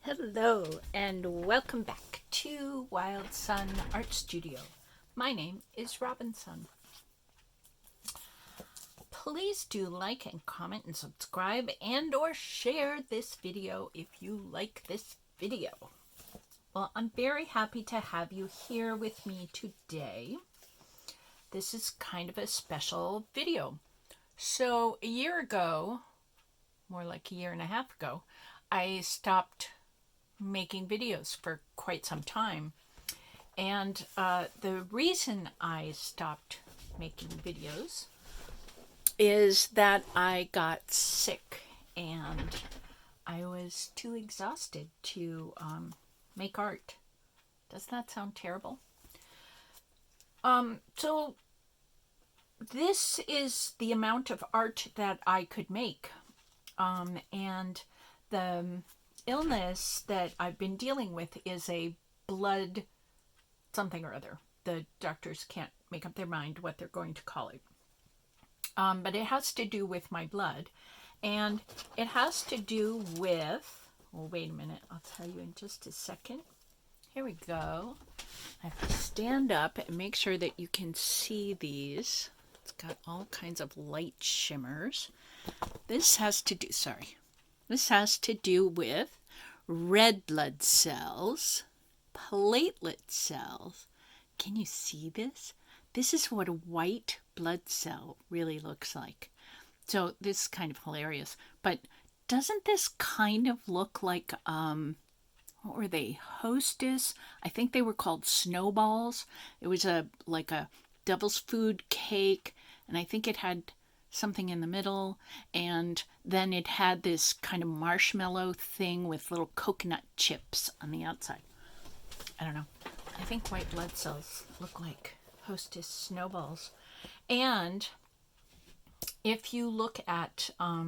Hello and welcome back to Wild Sun Art Studio. My name is Robinsunne. Please do like and comment and subscribe and or share this video if you like this video. Well, I'm very happy to have you here with me today. This is kind of a special video. So a year ago, more like a year and a half ago, I stopped making videos for quite some time. And the reason I stopped making videos is that I got sick and I was too exhausted to make art. Does that sound terrible? So this is the amount of art that I could make. And the illness that I've been dealing with is a blood something or other. The doctors can't make up their mind what they're going to call it. But it has to do with my blood. And it has to do with, well, wait a minute, I'll tell you in just a second. Here we go. I have to stand up and make sure that you can see these. It's got all kinds of light shimmers. This has to do with red blood cells, platelet cells. Can you see this? This is what a white blood cell really looks like. So this is kind of hilarious. But doesn't this kind of look like, what were they? Hostess? I think they were called snowballs. It was like a devil's food cake, and I think it had something in the middle, and then it had this kind of marshmallow thing with little coconut chips on the outside. I don't know. I think white blood cells look like Hostess snowballs. And if you look at a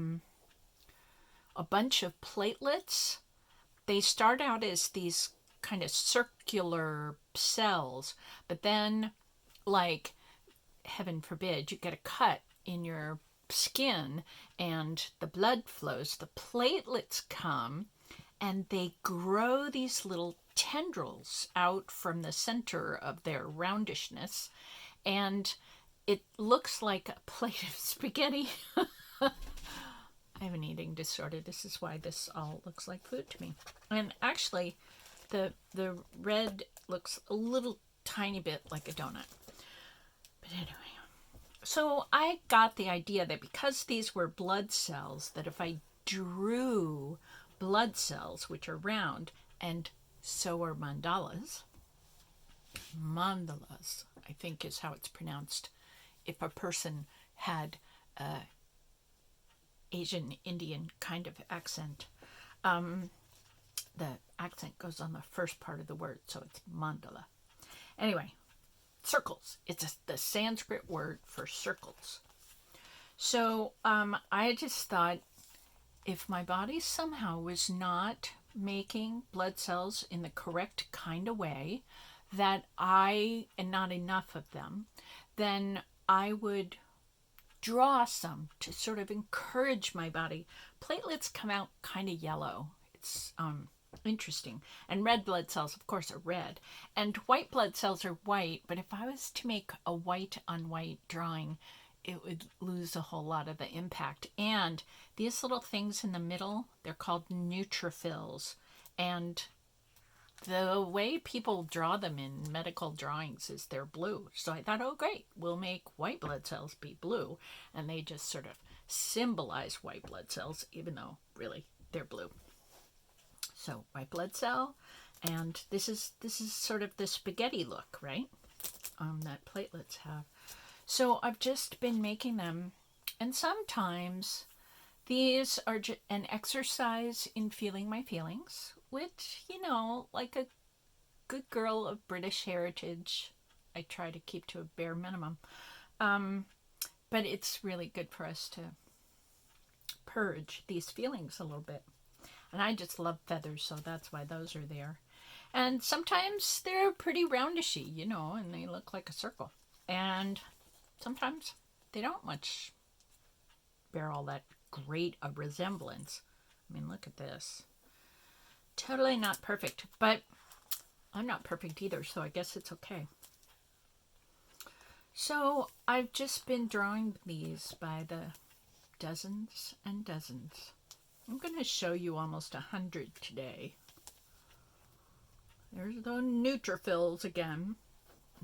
bunch of platelets, they start out as these kind of circular cells, but then, like, heaven forbid, you get a cut in your skin and the blood flows, the platelets come and they grow these little tendrils out from the center of their roundishness, and it looks like a plate of spaghetti. I have an eating disorder. This is why this all looks like food to me. And actually, the red looks a little tiny bit like a donut. But anyway. So I got the idea that because these were blood cells, that if I drew blood cells, which are round, and so are mandalas, I think is how it's pronounced, if a person had a Asian Indian kind of accent. The accent goes on the first part of the word, so it's mandala. Anyway, circles. It's the Sanskrit word for circles. So I just thought, if my body somehow was not making blood cells in the correct kind of way, and not enough of them, then I would draw some to sort of encourage my body. Platelets come out kind of yellow. It's interesting. And red blood cells, of course, are red. And white blood cells are white, but if I was to make a white on white drawing, it would lose a whole lot of the impact. And these little things in the middle, they're called neutrophils. And the way people draw them in medical drawings is they're blue. So I thought, oh great, we'll make white blood cells be blue. And they just sort of symbolize white blood cells, even though really they're blue. So white blood cell, and this is sort of the spaghetti look, right? That platelets have. So I've just been making them, and sometimes these are an exercise in feeling my feelings, which, like a good girl of British heritage, I try to keep to a bare minimum. But it's really good for us to purge these feelings a little bit. And I just love feathers, so that's why those are there. And sometimes they're pretty roundishy, and they look like a circle. And sometimes they don't much bear all that great a resemblance. I mean, look at this. Totally not perfect, but I'm not perfect either, so I guess it's okay. So I've just been drawing these by the dozens and dozens. I'm going to show you almost 100 today. There's the neutrophils again.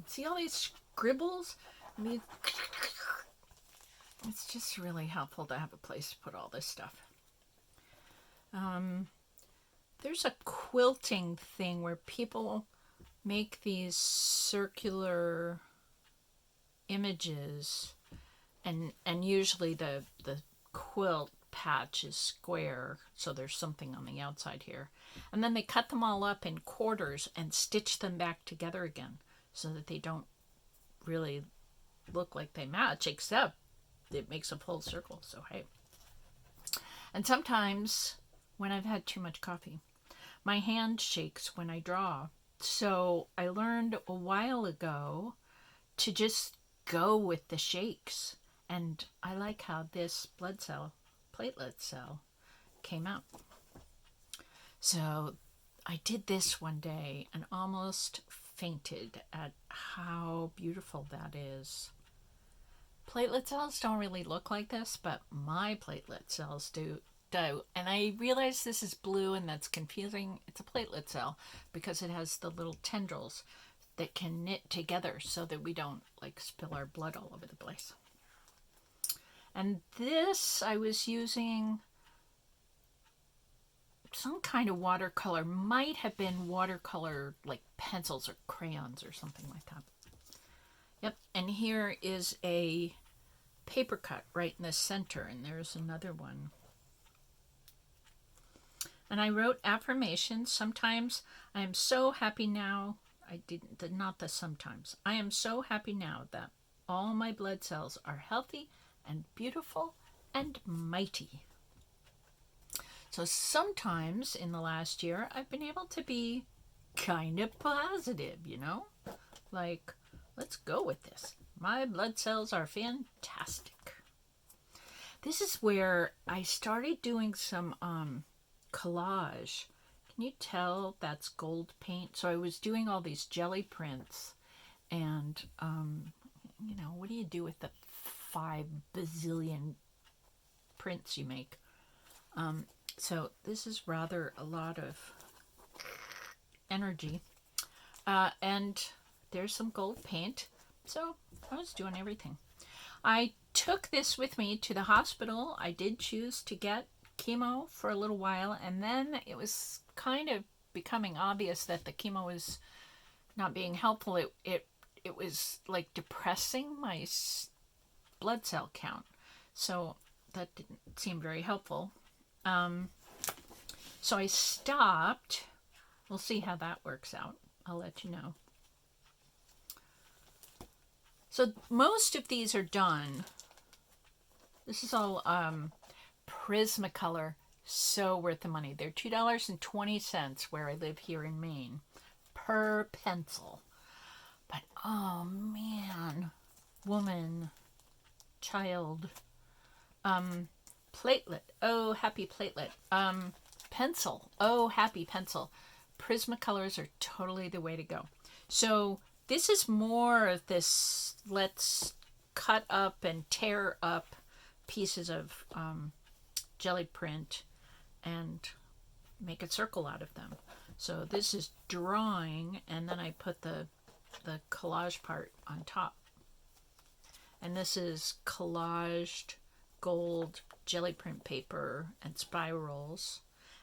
See all these scribbles? It's just really helpful to have a place to put all this stuff. There's a quilting thing where people make these circular images, and usually the quilt patch is square, so there's something on the outside here, and then they cut them all up in quarters and stitch them back together again so that they don't really look like they match, except it makes a full circle. So hey, and sometimes when I've had too much coffee, my hand shakes when I draw, so I learned a while ago to just go with the shakes, and I like how this platelet cell came out. So I did this one day and almost fainted at how beautiful that is. Platelet cells don't really look like this, but my platelet cells do. And I realize this is blue and that's confusing. It's a platelet cell because it has the little tendrils that can knit together so that we don't like spill our blood all over the place. And this, I was using some kind of watercolor, might have been watercolor like pencils or crayons or something like that. Yep, and here is a paper cut right in the center, and there's another one. And I wrote affirmations. Sometimes I am so happy now. Not the sometimes. I am so happy now that all my blood cells are healthy and beautiful and mighty. So sometimes in the last year, I've been able to be kind of positive, Like, let's go with this. My blood cells are fantastic. This is where I started doing some collage. Can you tell that's gold paint? So I was doing all these jelly prints, and what do you do with the 5 bazillion prints you make? So this is rather a lot of energy, and there's some gold paint. So I was doing everything. I took this with me to the hospital. I did choose to get chemo for a little while, and then it was kind of becoming obvious that the chemo was not being helpful. It was like depressing my blood cell count, so that didn't seem very helpful. So I stopped. We'll see how that works out. I'll let you know. So most of these are done. This is all Prismacolor, so worth the money. They're $2.20 where I live here in Maine per pencil. But oh man, woman, child, platelet, oh happy platelet, pencil, oh happy pencil. Prismacolors are totally the way to go. So this is more of this, let's cut up and tear up pieces of jelly print and make a circle out of them. So this is drawing, and then I put the collage part on top. And this is collaged gold jelly print paper and spirals,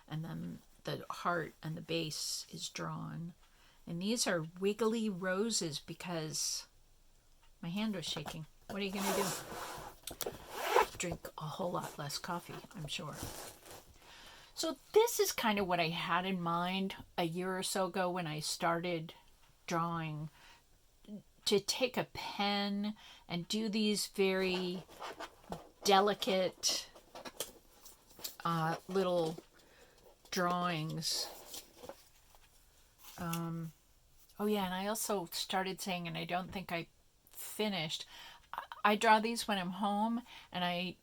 and then the heart and the base is drawn. And these are wiggly roses because my hand was shaking. What are you going to do? Drink a whole lot less coffee, I'm sure. So this is kind of what I had in mind a year or so ago when I started drawing, to take a pen and do these very delicate little drawings. Oh yeah, and I also started saying, and I don't think I finished, I draw these when I'm home, and I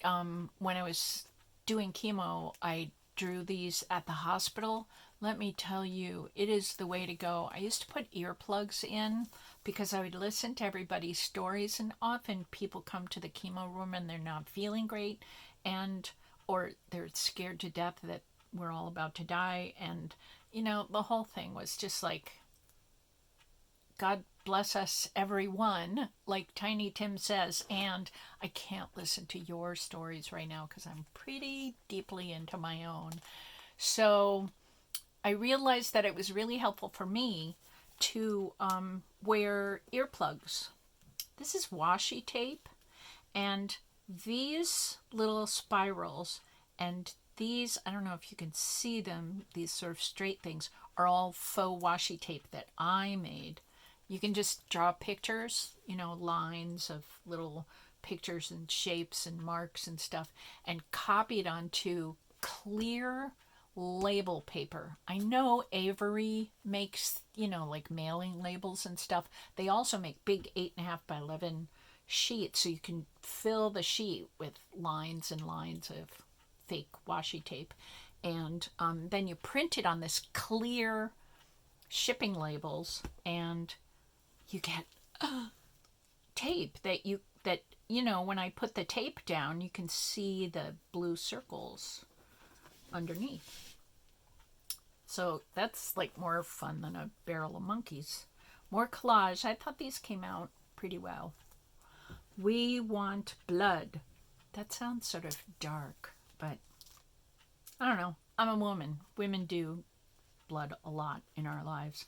when I was doing chemo, I drew these at the hospital, let me tell you, it is the way to go. I used to put earplugs in because I would listen to everybody's stories, and often people come to the chemo room and they're not feeling great, and or they're scared to death that we're all about to die. And the whole thing was just like, God bless us, everyone, like Tiny Tim says. And I can't listen to your stories right now because I'm pretty deeply into my own. So I realized that it was really helpful for me to wear earplugs. This is washi tape, and these little spirals and these, I don't know if you can see them, these sort of straight things, are all faux washi tape that I made. You can just draw pictures, lines of little pictures and shapes and marks and stuff, and copy it onto clear label paper. I know Avery makes, like mailing labels and stuff. They also make big 8.5 by 11 sheets, so you can fill the sheet with lines and lines of fake washi tape. And then you print it on this clear shipping labels, and you get tape that when I put the tape down, you can see the blue circles underneath. So that's like more fun than a barrel of monkeys. More collage. I thought these came out pretty well. We want blood. That sounds sort of dark, but I don't know. I'm a woman. Women do blood a lot in our lives.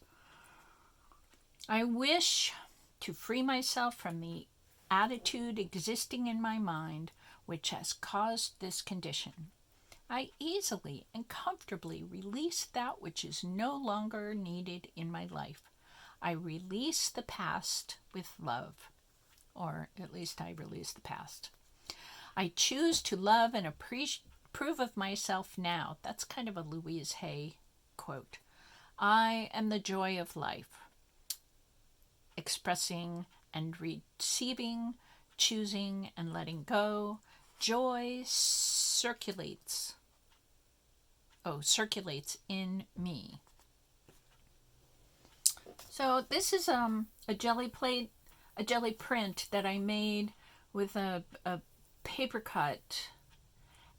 I wish to free myself from the attitude existing in my mind which has caused this condition. I easily and comfortably release that which is no longer needed in my life. I release the past with love, or at least I release the past. I choose to love and approve of myself now. That's kind of a Louise Hay quote. I am the joy of life, expressing and receiving, choosing and letting go. Joy circulates in me. So this is a jelly print that I made with a paper cut,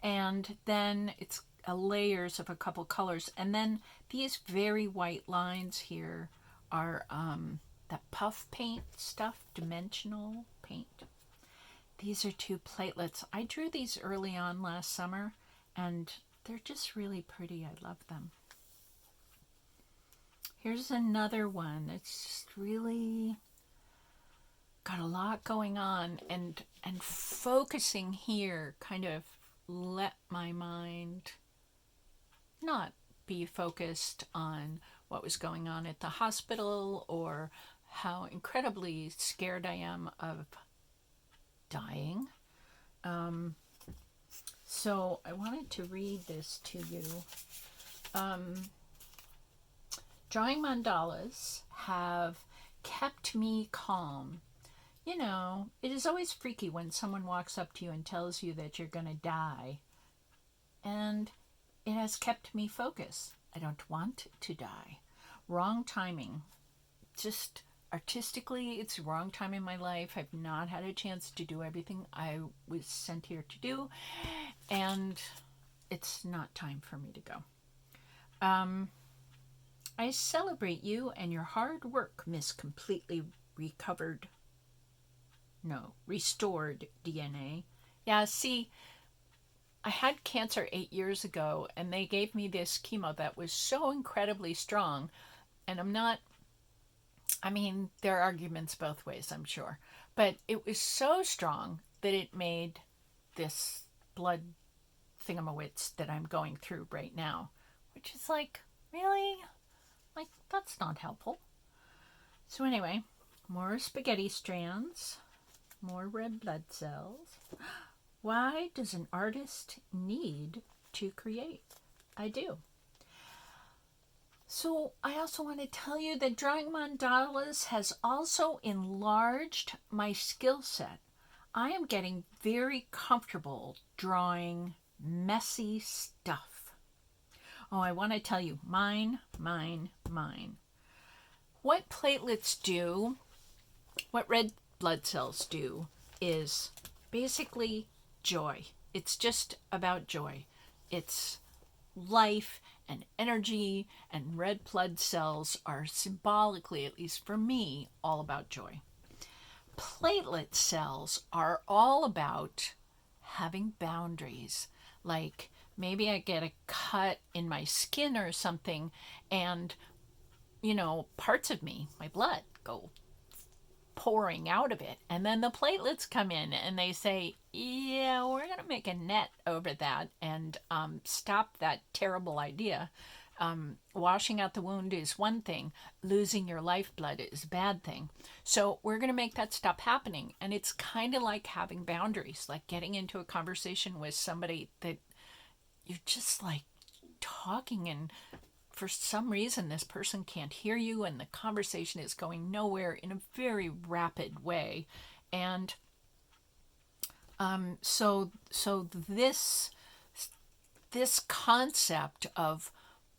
and then it's layers of a couple colors, and then these very white lines here are that puff paint stuff, dimensional paint. These are 2 platelets. I drew these early on last summer, and they're just really pretty. I love them. Here's another one. It's just really got a lot going on, and focusing here kind of let my mind not be focused on what was going on at the hospital or how incredibly scared I am of dying. So I wanted to read this to you. Drawing mandalas have kept me calm. It is always freaky when someone walks up to you and tells you that you're going to die. And it has kept me focused. I don't want to die. Wrong timing. Just artistically, it's the wrong time in my life. I've not had a chance to do everything I was sent here to do, and it's not time for me to go. I celebrate you and your hard work, Miss Completely Restored DNA. Yeah, see, I had cancer 8 years ago, and they gave me this chemo that was so incredibly strong, and there are arguments both ways, I'm sure, but it was so strong that it made this blood thingamawits that I'm going through right now, which is like, really? Like, that's not helpful. So anyway, more spaghetti strands, more red blood cells. Why does an artist need to create? I do. So I also want to tell you that drawing mandalas has also enlarged my skill set. I am getting very comfortable drawing messy stuff. Oh, I want to tell you, mine. What platelets do, what red blood cells do, is basically joy. It's just about joy. It's life and energy, and red blood cells are symbolically, at least for me, all about joy. Platelet cells are all about having boundaries. Like maybe I get a cut in my skin or something, and parts of me, my blood, go pouring out of it. And then the platelets come in and they say, yeah, we're going to make a net over that and stop that terrible idea. Washing out the wound is one thing, losing your lifeblood is a bad thing. So we're going to make that stop happening. And it's kind of like having boundaries, like getting into a conversation with somebody that you're just like talking, and for some reason this person can't hear you and the conversation is going nowhere in a very rapid way. And so this concept of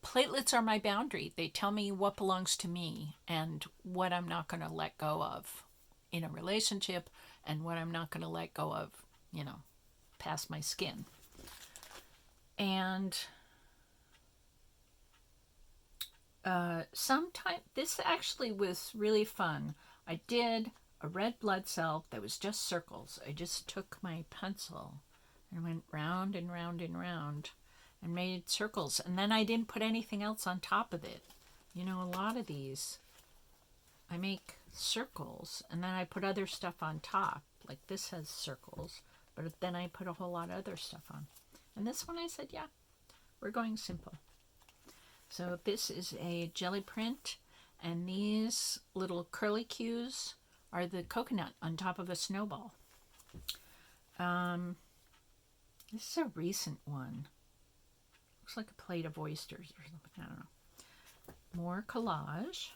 platelets are my boundary. They tell me what belongs to me and what I'm not going to let go of in a relationship, and what I'm not going to let go of, past my skin. And sometime, this actually was really fun. I did a red blood cell that was just circles. I just took my pencil and went round and round and round and made circles. And then I didn't put anything else on top of it. A lot of these, I make circles and then I put other stuff on top. Like this has circles, but then I put a whole lot of other stuff on. And this one I said, yeah, we're going simple. So this is a jelly print, and these little curly cues are the coconut on top of a snowball. This is a recent one. Looks like a plate of oysters or something. I don't know. More collage.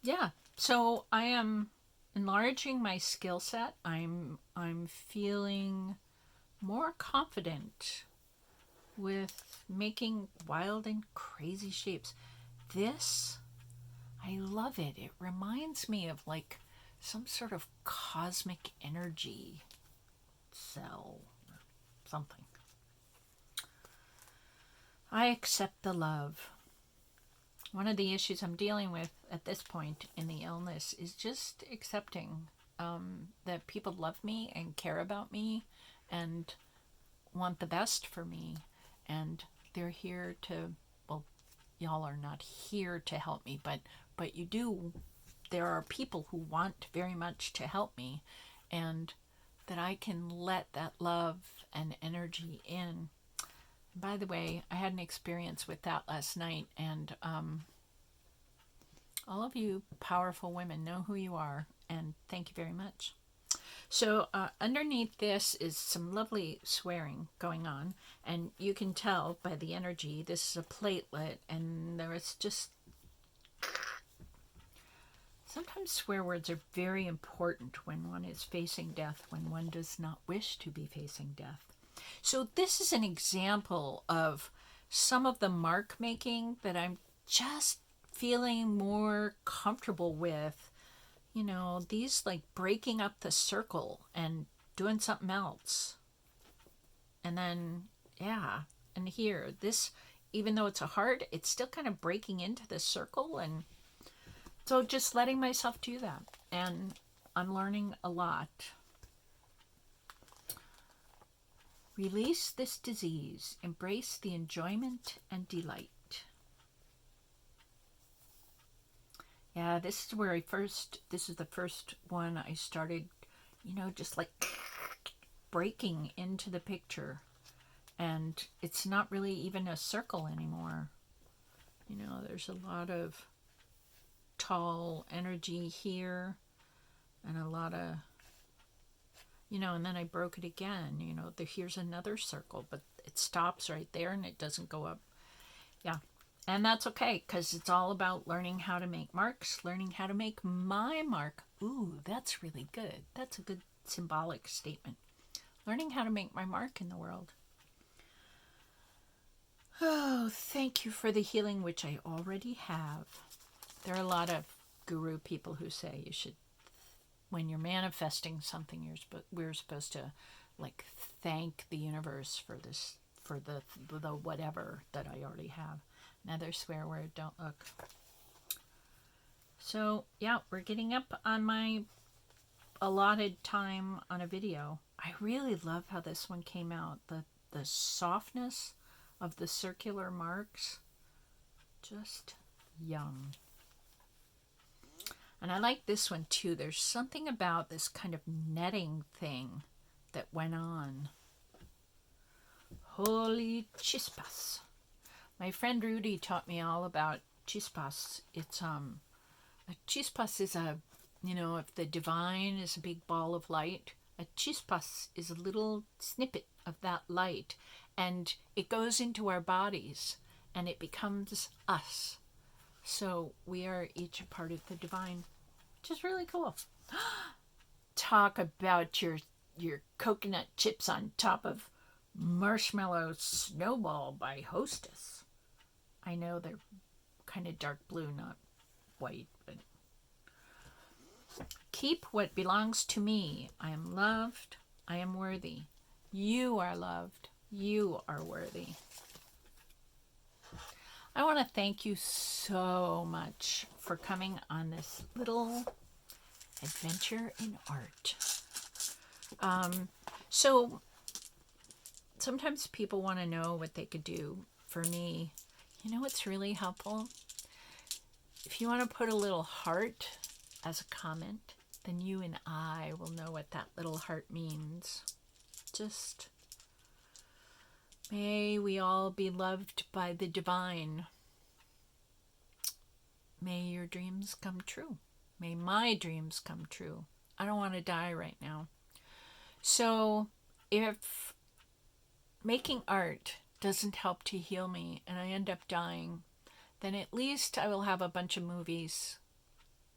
Yeah. So I am enlarging my skill set. I'm feeling more confident with making wild and crazy shapes. This, I love it. It reminds me of like some sort of cosmic energy cell or something. I accept the love. One of the issues I'm dealing with at this point in the illness is just accepting that people love me and care about me and want the best for me. And they're here to, well, y'all are not here to help me, but there are people who want very much to help me, and that I can let that love and energy in. By the way, I had an experience with that last night, and all of you powerful women know who you are, and thank you very much. So underneath this is some lovely swearing going on, and you can tell by the energy this is a platelet, and there is just sometimes swear words are very important when one is facing death, when one does not wish to be facing death. So this is an example of some of the mark making that I'm just feeling more comfortable with. These like breaking up the circle and doing something else. And then, yeah, and here, this, even though it's a heart, it's still kind of breaking into the circle. And so just letting myself do that. And I'm learning a lot. Release this disease. Embrace the enjoyment and delight. Yeah, this is where this is the first one I started, just like breaking into the picture. And it's not really even a circle anymore. There's a lot of tall energy here and a lot of, and then I broke it again. Here's another circle, but it stops right there and it doesn't go up. Yeah. And that's okay, because it's all about learning how to make marks, learning how to make my mark. Ooh, that's really good. That's a good symbolic statement. Learning how to make my mark in the world. So thank you for the healing, which I already have. There are a lot of guru people who say you should, when you're manifesting something, we're supposed to like thank the universe for this, for the whatever that I already have. Another swear word, don't look. So yeah, we're getting up on my allotted time on a video. I really love how this one came out. The softness of the circular marks, just yum. And I like this one too. There's something about this kind of netting thing that went on. Holy chispas. My friend Rudy taught me all about chispas. It's a chispas is if the divine is a big ball of light, a chispas is a little snippet of that light, and it goes into our bodies and it becomes us. So we are each a part of the divine, which is really cool. Talk about your coconut chips on top of marshmallow snowball by Hostess. I know they're kind of dark blue, not white, but keep what belongs to me. I am loved. I am worthy. You are loved. You are worthy. I want to thank you so much for coming on this little adventure in art. So sometimes people want to know what they could do for me. You know what's really helpful? If you want to put a little heart as a comment, then you and I will know what that little heart means. Just may we all be loved by the divine. May your dreams come true. May my dreams come true. I don't want to die right now. So if making art doesn't help to heal me and I end up dying, then at least I will have a bunch of movies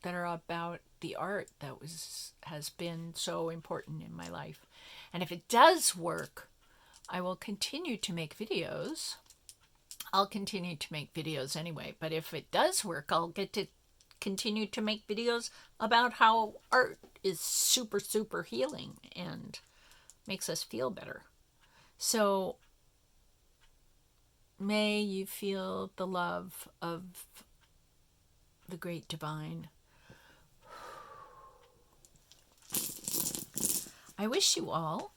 that are about the art that has been so important in my life. And if it does work, I will continue to make videos. I'll continue to make videos anyway, but if it does work, I'll get to continue to make videos about how art is super, super healing and makes us feel better. So may you feel the love of the great divine. I wish you all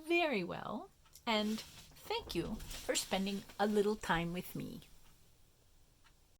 very well, and thank you for spending a little time with me.